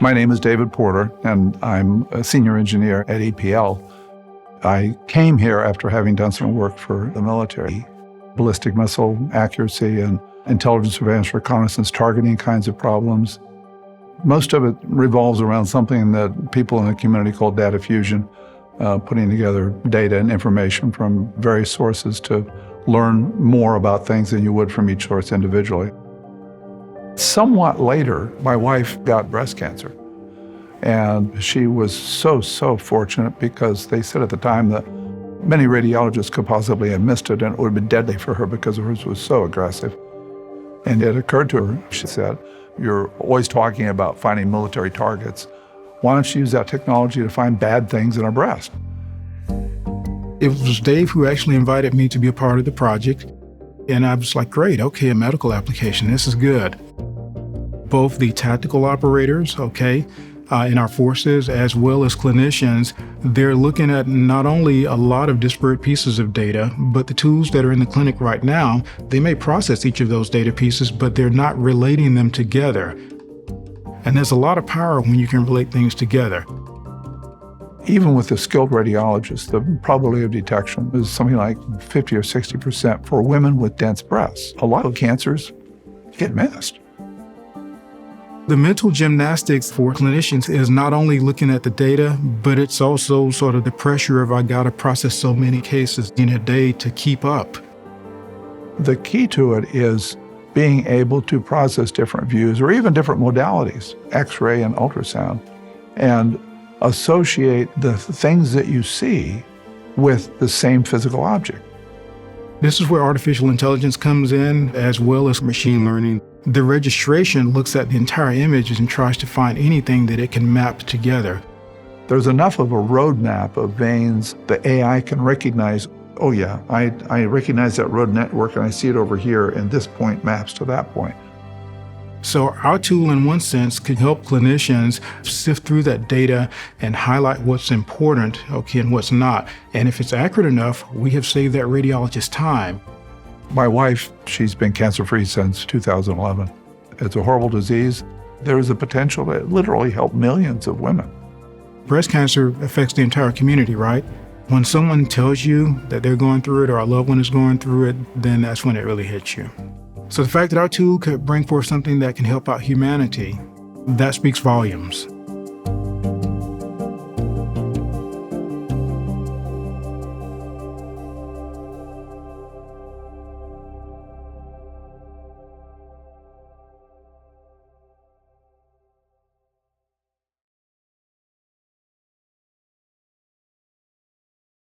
My name is David Porter, and I'm a senior engineer at EPL. I came here after having done some work for the military, ballistic missile accuracy and intelligence surveillance reconnaissance targeting kinds of problems. Most of it revolves around something that people in the community call data fusion, putting together data and information from various sources to learn more about things than you would from each source individually. Somewhat later, my wife got breast cancer. And she was so fortunate because they said at the time that many radiologists could possibly have missed it and it would have been deadly for her because hers was so aggressive. And it occurred to her, she said, "You're always talking about finding military targets. Why don't you use that technology to find bad things in our breast?" It was Dave who actually invited me to be a part of the project. And I was like, great, okay, a medical application, this is good. Both the tactical operators, in our forces, as well as clinicians, they're looking at not only a lot of disparate pieces of data, but the tools that are in the clinic right now, they may process each of those data pieces, but they're not relating them together. And there's a lot of power when you can relate things together. Even with the skilled radiologists, the probability of detection is something like 50 or 60% for women with dense breasts. A lot of cancers get missed. The mental gymnastics for clinicians is not only looking at the data, but it's also sort of the pressure of I gotta process so many cases in a day to keep up. The key to it is being able to process different views or even different modalities, X-ray and ultrasound, and associate the things that you see with the same physical object. This is where artificial intelligence comes in, as well as machine learning. The registration looks at the entire image and tries to find anything that it can map together. There's enough of a roadmap of veins the AI can recognize, oh yeah, I recognize that road network and I see it over here and this point maps to that point. So our tool, in one sense, could help clinicians sift through that data and highlight what's important, and what's not. And if it's accurate enough, we have saved that radiologist time. My wife, she's been cancer-free since 2011. It's a horrible disease. There is a potential to literally help millions of women. Breast cancer affects the entire community, right? When someone tells you that they're going through it or a loved one is going through it, then that's when it really hits you. So the fact that our tool could bring forth something that can help out humanity, that speaks volumes.